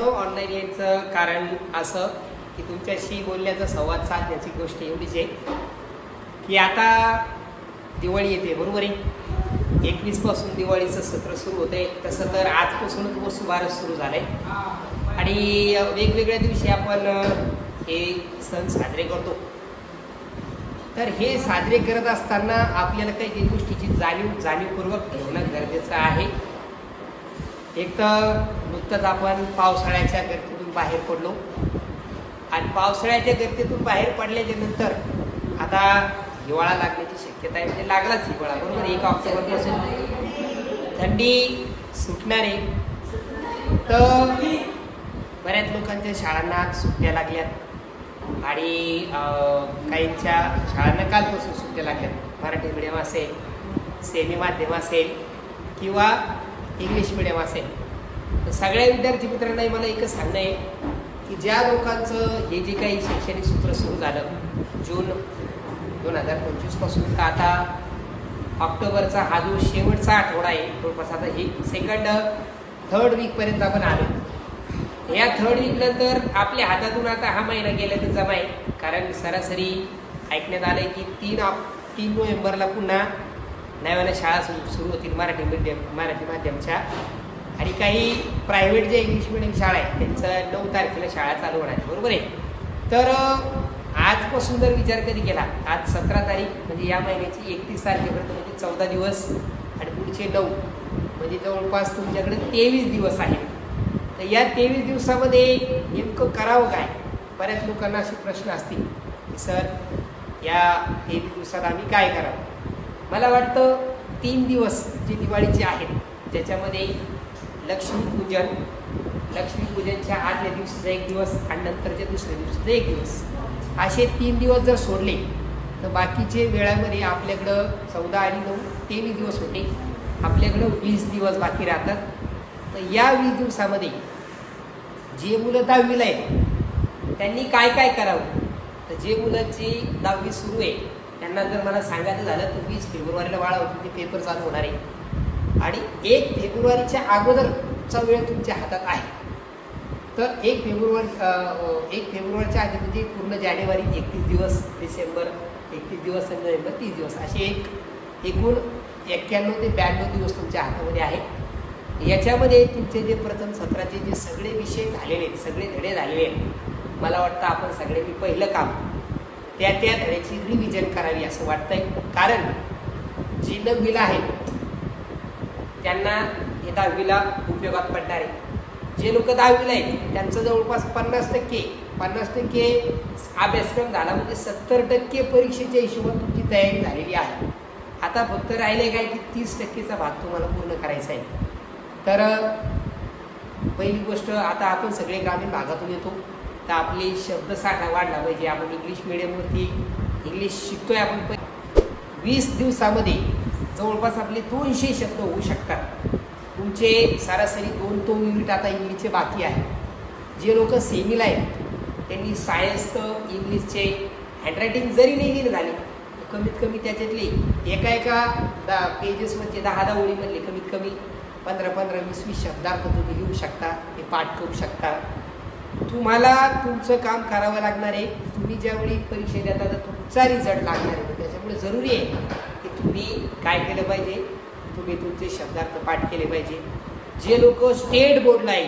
मित्रांनो, ऑनलाईन यायचं कारण असं की तुमच्याशी बोलण्याचा संवाद साधण्याची गोष्ट एवढीच आहे की आता दिवाळी येते, बरोबर आहे. 21 पासून दिवाळीचं सत्र सुरू होतंय. तसं तर आजपासूनच वसुबारस सुरू झालंय आणि वेगवेगळ्या दिवशी आपण हे सण साजरे करतो. तर हे साजरे करत असताना आपल्याला काही काही गोष्टीची जाणीवपूर्वक घेणं गरजेचं आहे. एक तर नुकतंच आपण पावसाळ्याच्या गर्दीतून बाहेर पडलो आणि पावसाळ्याच्या गर्दीतून बाहेर पडल्याच्या नंतर आता हिवाळा लागण्याची शक्यता आहे. म्हणजे लागलाच हिवाळा, बरोबर. 1 ऑक्टोबरपासून थंडी सुटणार आहे. तर बऱ्याच लोकांच्या शाळांना सुट्ट्या लागल्यात आणि काहींच्या शाळांना कालपासून सुट्ट्या लागल्यात. मराठी मीडियम असेल, सेमी माध्यम असेल किंवा इंग्लिश मीडियम असेल. तर सगळ्या विद्यार्थी मित्रांना मला एकच सांगणं आहे की ज्या लोकांचं हे जे काही शैक्षणिक सूत्र सुरू झालं जून 2025 पासून, तर आता ऑक्टोबरचा हा जो शेवटचा आठवडा आहे, जवळपास आता ही थर्ड वीकपर्यंत आपण आलो. या थर्ड वीकनंतर आपल्या हातातून आता हा महिना गेला तर जमा आहे. कारण सरासरी ऐकण्यात आलं आहे की 3 नोव्हेंबरला पुन्हा नव्यानं शाळा सुरू होतील मराठी माध्यमच्या. आणि काही प्रायव्हेट जे इंग्लिश मिडियम शाळा आहेत त्यांचं 9 तारखेला शाळा चालू होणार आहे, बरोबर आहे. तर आजपासून जर विचार कधी केला, आज 17 तारीख म्हणजे या महिन्याची 31 तारखेपर्यंत म्हणजे 14 दिवस आणि पुढचे 9 म्हणजे जवळपास तुमच्याकडे 23 दिवस आहेत. तर या 23 दिवसामध्ये नेमकं करावं काय? बऱ्याच लोकांना असे प्रश्न असतील की सर या 23 दिवसात आम्ही काय करावं. मला वाटतं 3 दिवस जे दिवाळीचे आहेत ज्याच्यामध्ये लक्ष्मीपूजनच्या आदल्या दिवशीचा 1 दिवस आणि नंतरच्या दुसऱ्या दिवशीचा 1 दिवस, असे 3 दिवस जर सोडले तर बाकीचे वेळामध्ये आपल्याकडं 14 आणि 9 23 दिवस होते. आपल्याकडं 20 दिवस बाकी राहतात. तर या 20 दिवसामध्ये जे मुलं 10वीला आहेत त्यांनी काय काय करावं. तर जे मुलांची 10वी सुरू आहे त्यांना जर मला सांगायचं झालं तर 20 फेब्रुवारीला वाढवून ते पेपर चालू होणार आहे आणि 1 फेब्रुवारीच्या अगोदरचा वेळ तुमच्या हातात आहे. तर 1 फेब्रुवारीच्या आधी म्हणजे पूर्ण जानेवारी 31 दिवस, डिसेंबर 31 दिवस आणि नोव्हेंबर 30 दिवस, असे एकूण 91 ते 92 दिवस तुमच्या हातामध्ये आहेत. याच्यामध्ये तुमचे जे प्रथम सत्राचे जे सगळे विषय झालेले आहेत, सगळे धडे झालेले आहेत, मला वाटतं आपण सगळ्यांनी पहिलं काम त्या धड्याची रिव्हिजन करावी असं वाटतंय. कारण जे 9वीला आहेत त्यांना हे 10वीला उपयोगात पडणार आहे. जे लोक 10वीला आहेत त्यांचं जवळपास 50% अभ्यासक्रम झाला, म्हणजे 70% परीक्षेच्या हिशोबात तुमची तयारी झालेली आहे. आता फक्त राहिले काय की 30%चा भाग तुम्हाला पूर्ण करायचा आहे. तर पहिली गोष्ट, आता आपण सगळे ग्रामीण भागातून येतो तर आपली शब्दसाठा वाढला पाहिजे. आपण इंग्लिश मिडियमवरती इंग्लिश शिकतोय आपण. 20 दिवसामध्ये जवळपास आपले 200 शब्द होऊ शकतात. तुमचे सरासरी 2 युनिट आता इंग्लिशचे बाकी आहे. जे लोक सेमीला आहेत त्यांनी सायन्स तर इंग्लिशचे हँडरायटिंग जरी नाही लिहिलं झाले तर कमीत कमी त्याच्यातले एका पेजेसमध्ये 10 ओळीमधले कमीत कमी 15-20 शब्दार्थ तुम्ही लिहू शकता, ते पाठ करू शकता. तुम्हाला तुमचं काम करावं लागणार आहे. तुम्ही ज्यावेळी परीक्षा देता तर तुमचा रिझल्ट लागणार आहे. त्याच्यामुळे जरुरी आहे की तुम्ही काय केलं पाहिजे, तुम्ही तुमचे शब्दार्थ पाठ केले पाहिजे. जे लोक स्टेट बोर्डला आहे,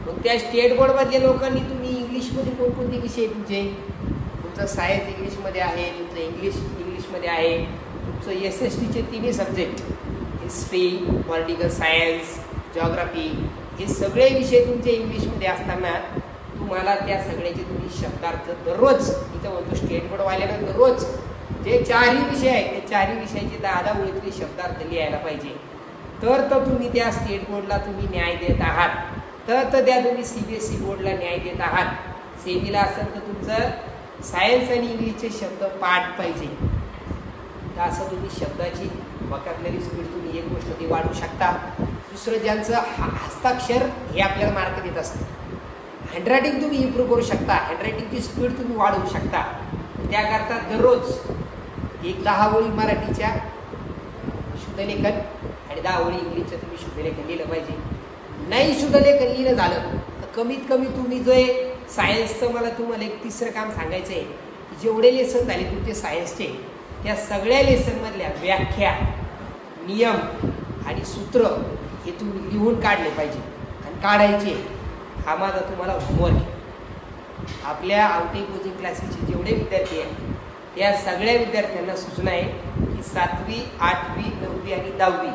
मग त्या स्टेट बोर्डमधल्या लोकांनी तुम्ही इंग्लिशमध्ये कोणकोणते विषय तुमचं सायन्स इंग्लिशमध्ये आहे, तुमचं इंग्लिशमध्ये आहे, तुमचं SSTचे 3 subject history, political science, geography, हे सगळे विषय तुमचे इंग्लिशमध्ये असताना तुम्हाला त्या सगळ्याचे तुम्ही शब्दार्थ दररोज, इथं म्हणतो स्टेट बोर्डवाल्यानं दररोज जे 4ही विषय आहेत त्या 4ही विषयाचे 10 ओळीतले शब्दार्थ लिहायला पाहिजे. तर तुम्ही त्या स्टेट बोर्डला तुम्ही न्याय देत आहात. तर त्या तुम्ही CBSE बोर्डला न्याय देत आहात. सेमीला असेल तर तुमचं सायन्स आणि इंग्लिशचे शब्द पाठ पाहिजे. तर असं तुम्ही शब्दाची वोकॅब्युलरी स्पीड तुम्ही एक गोष्ट ती वाढवू शकता. दुसरं, ज्यांचं हस्ताक्षर हे आपल्याला मार्क देत असतं, हँडरायटिंग तुम्ही इम्प्रूव्ह करू शकता, हँडरायटिंगची स्पीड तुम्ही वाढवू शकता. त्याकरता दररोज 10 ओळी मराठीच्या शुद्धलेखन आणि 10 ओळी इंग्लिशचं तुम्ही शुद्धलेखन लिहिलं पाहिजे. नाही सुद्धा लेखन लिहिणं झालं तर कमीत कमी तुम्ही जो सायन्सचं मला तुम्हाला एक तिसरं काम सांगायचं आहे, जेवढे लेसन झाले तुमचे सायन्सचे त्या सगळ्या लेसनमधल्या व्याख्या, नियम आणि सूत्र हे तुम्ही लिहून काढले पाहिजे आणि काढायचे. हा माझा तुम्हाला होमवर्क आहे. आपल्या आवटे कोचिंग क्लासेसचे जेवढे विद्यार्थी आहेत त्या सगळ्या विद्यार्थ्यांना सूचना आहे की 7वी, 8वी, 9वी आणि 10वी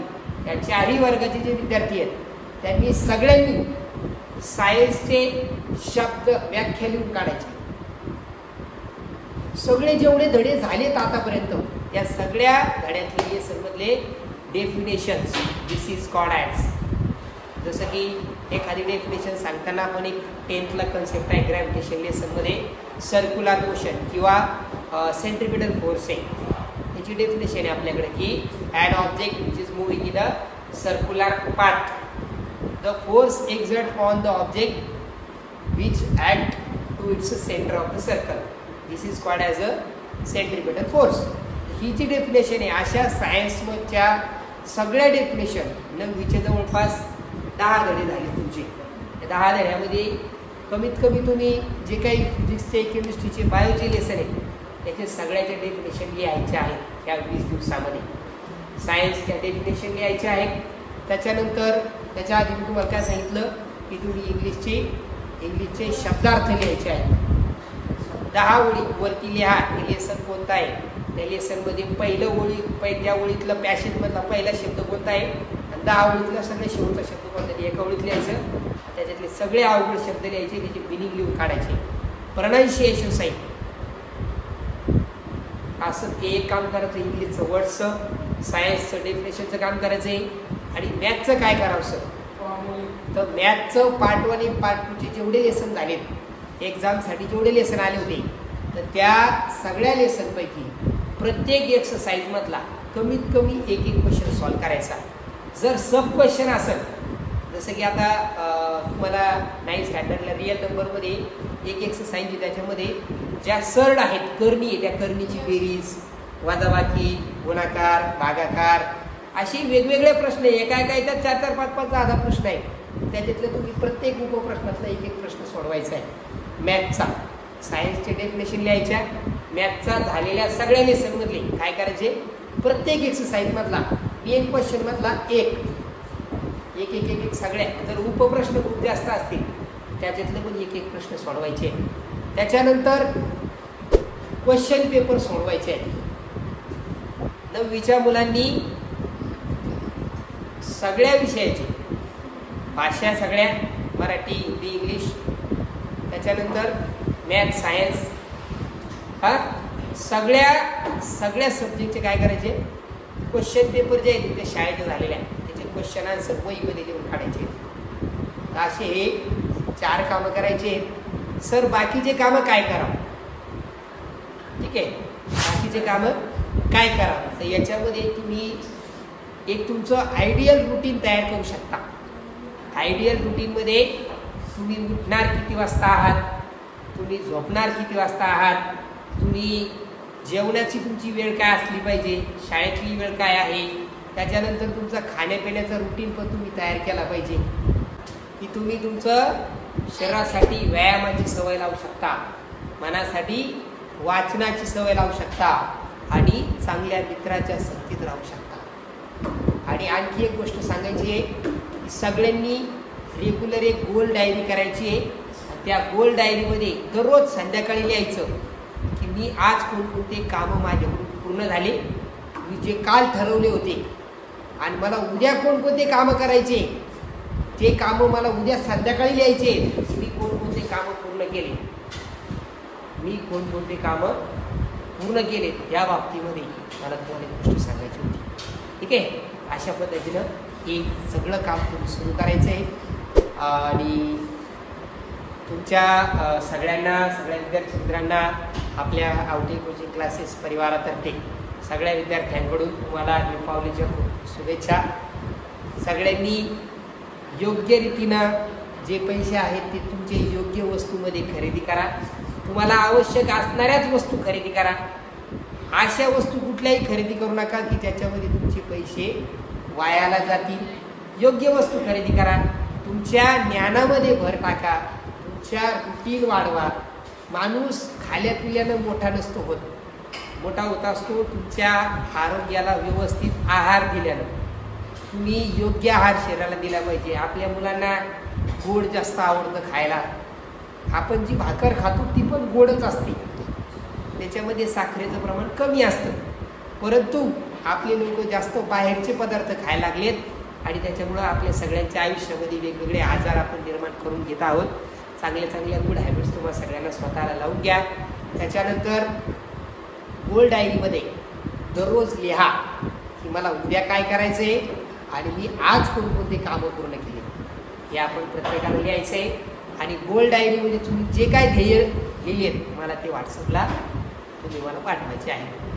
या चारही वर्गाचे जे विद्यार्थी आहेत त्यांनी सगळ्यांनी सायन्सचे शब्द व्याख्या लिहून काढायचे. सगळे जेवढे धडे झालेत आतापर्यंत त्या सगळ्या धड्यातले लेसनमधले definitions this is called as, जसं की एखादी डेफिनेशन सांगताना आपण एक 10thला कन्सेप्ट आहे ग्रॅव्हिटेशन लेसनमध्ये सर्क्युलर मोशन किंवा सेंट्रिपिटल फोर्स आहे. याची डेफिनेशन आहे आपल्याकडे की an object which is moving in a circular path, the force exert on the object which act to its centre of the circle, this is called as a centripetal force. ही जी definition आहे अशा सायन्सच्या सगळ्या definition 9वीच्या जवळपास 10 धडे झाले तुमचे. या 10 धड्यामध्ये कमीत कमी तुम्ही जे काही फिजिक्सचे, केमिस्ट्रीचे, बायोचे लेसन आहेत त्याचे सगळ्याचे डेफिनेशन लिहायचे आहेत या 20 दिवसामध्ये. सायन्सच्या डेफिनेशन लिहायचे आहेत. त्याच्यानंतर त्याच्या आधी मी तुम्हाला काय सांगितलं की तुम्ही इंग्लिशचे शब्दार्थ लिहायचे आहेत. 10 ओळी वरती लिहा हे लेसन कोणतं आहे. त्या लेसनमध्ये त्या ओळीतलं पॅसेजमधला पहिला शब्द कोणता आहे आणि 10 ओळीतला सगळे शेवटचा शब्द कोणता आहे. एका ओळीत लिहायचं, त्याच्यातले सगळे अवघड शब्द लिहायचे, त्याची मिनिंग लिहून काढायचे. प्रोनाऊन्सिएशन साईन असं ते एक काम करायचं. इंग्लिशचं वर्डचं, सायन्सचं डेफिनेशनचं काम करायचं आहे. आणि मॅथचं काय करावं सर, तर मॅथचं पार्ट 1 आणि पार्ट 2चे जेवढे लेसन झालेत एक्झामसाठी जेवढे लेसन आले होते तर त्या सगळ्या लेसनपैकी प्रत्येक एक्सरसाइजमधला कमीत कमी एक क्वेश्चन सॉल्व करायचा. जर सब क्वेश्चन असेल जसं की आता तुम्हाला 9th स्टँडर्डला रिअल नंबरमध्ये एक एक्सरसाइज आहे, त्याच्यामध्ये ज्या सर्ड आहेत करणी आहे त्या करणीची बेरीज, वजाबाकी, गुणाकार, भागाकार अशी वेगवेगळे प्रश्न आहे. एका याच्यात 4-4, 5-5, 10 प्रश्न आहेत. त्याच्यातले तुम्ही प्रत्येक उपप्रश्नातला एक प्रश्न सोडवायचा आहे. मॅथचा, सायन्सचे डेफिनेशन लिहायच्या, मॅथचा झालेल्या सगळ्या लेसनमधले काय करायचे प्रत्येक एक्सरसाइजमधला मेन क्वेश्चनमधला एक सगळ्या. जर उपप्रश्न खूप जास्त असतील त्याच्यातले पण एक प्रश्न सोडवायचे. त्याच्यानंतर क्वेश्चन पेपर सोडवायचे आहेत. 9वीच्या मुलांनी सगळ्या विषयाचे भाषा सगळ्या मराठी, हिंदी, इंग्लिश, त्याच्यानंतर मॅथ, सायन्स सगळ्या सब्जेक्टचे काय करायचे क्वेश्चन पेपर जे आहेत ते शाळेत झालेले आहेत त्याचे क्वेश्चन आन्सर वहीमध्ये लिहून काढायचे. असे हे 4 कामं करायचे. सर बाकीचे कामं काय करावं, ठीक आहे, बाकीचे कामं काय करावं तर याच्यामध्ये तुम्ही एक तुमचं आयडियल रुटीन तयार करू शकता. आयडियल रुटीनमध्ये तुम्ही उठणार किती वाजता आहात, तुम्ही झोपणार किती वाजता आहात, तुम्ही जेवणाची तुमची वेळ काय असली पाहिजे, शाळेतली वेळ काय आहे, त्याच्यानंतर तुमचा खाण्यापिण्याचा रुटीन पण तुम्ही तयार केला पाहिजे की तुम्ही तुमचं शरीरासाठी व्यायामाची सवय लावू शकता, मनासाठी वाचनाची सवय लावू शकता आणि चांगल्या मित्राच्या संगतीत राहू शकता. आणि आणखी एक गोष्ट सांगायची आहे की सगळ्यांनी रेग्युलर एक गोल डायरी करायची आहे. त्या गोल डायरीमध्ये दररोज संध्याकाळी लिहायचं की मी आज कोणकोणते कामं माझ्याकडून पूर्ण झाले, मी जे काल ठरवले होते आणि मला उद्या कोणकोणते कामं करायचे ते कामं मला उद्या संध्याकाळी लिहायचे. मी कोणकोणते कामं पूर्ण केले, मी कोणकोणते कामं पूर्ण केले या बाबतीमध्ये मला तुम्हाला एक गोष्ट सांगायची होती. ठीक आहे, अशा पद्धतीनं हे सगळं काम तुम्ही सुरू करायचं आहे. आणि तुमच्या सगळ्या विद्यार्थी मित्रांना आपल्या आवटे कोचिंग क्लासेस परिवारातर्फे सगळ्या विद्यार्थ्यांकडून तुम्हाला दीपावलीच्या शुभेच्छा. सगळ्यांनी योग्य रीतीनं जे पैसे आहेत ते तुमचे योग्य वस्तूमध्ये खरेदी करा. तुम्हाला आवश्यक असणाऱ्याच वस्तू खरेदी करा. अशा वस्तू कुठल्याही खरेदी करू नका की ज्याच्यामध्ये तुमचे पैसे वायाला जातील. योग्य वस्तू खरेदी करा. तुमच्या ज्ञानामध्ये भर टाका, तुमच्या रुटीन वाढवा. माणूस खाल्या पिल्यानं मोठा नसतो होत, मोठा होत असतो तुमच्या आरोग्याला व्यवस्थित आहार दिल्यानं. तुम्ही योग्य आहार शरीराला दिला पाहिजे. आपल्या मुलांना गोड जास्त आवडतं खायला. आपण जी भाकर खातो ती पण गोडच असते, त्याच्यामध्ये साखरेचं प्रमाण कमी असतं. परंतु आपले लोक जास्त बाहेरचे पदार्थ खायला लागलेत आणि त्याच्यामुळं आपल्या सगळ्यांच्या आयुष्यामध्ये वेगवेगळे आजार आपण निर्माण करून घेत आहोत. चांगल्या चांगल्या गुड हॅबिट्स तुम्हाला सगळ्यांना स्वतःला लावून घ्या. त्याच्यानंतर गोल डायरीमध्ये दररोज लिहा की मला उद्या काय करायचं आहे आणि मी आज कोणकोणते कामं पूर्ण केले, हे आपण प्रत्येकाला लिहायचं आहे. आणि गोल डायरीमध्ये तुम्ही जे काय ध्येय लिहिले आहेत मला ते व्हॉट्सअपला तुम्ही मला पाठवायचे आहे.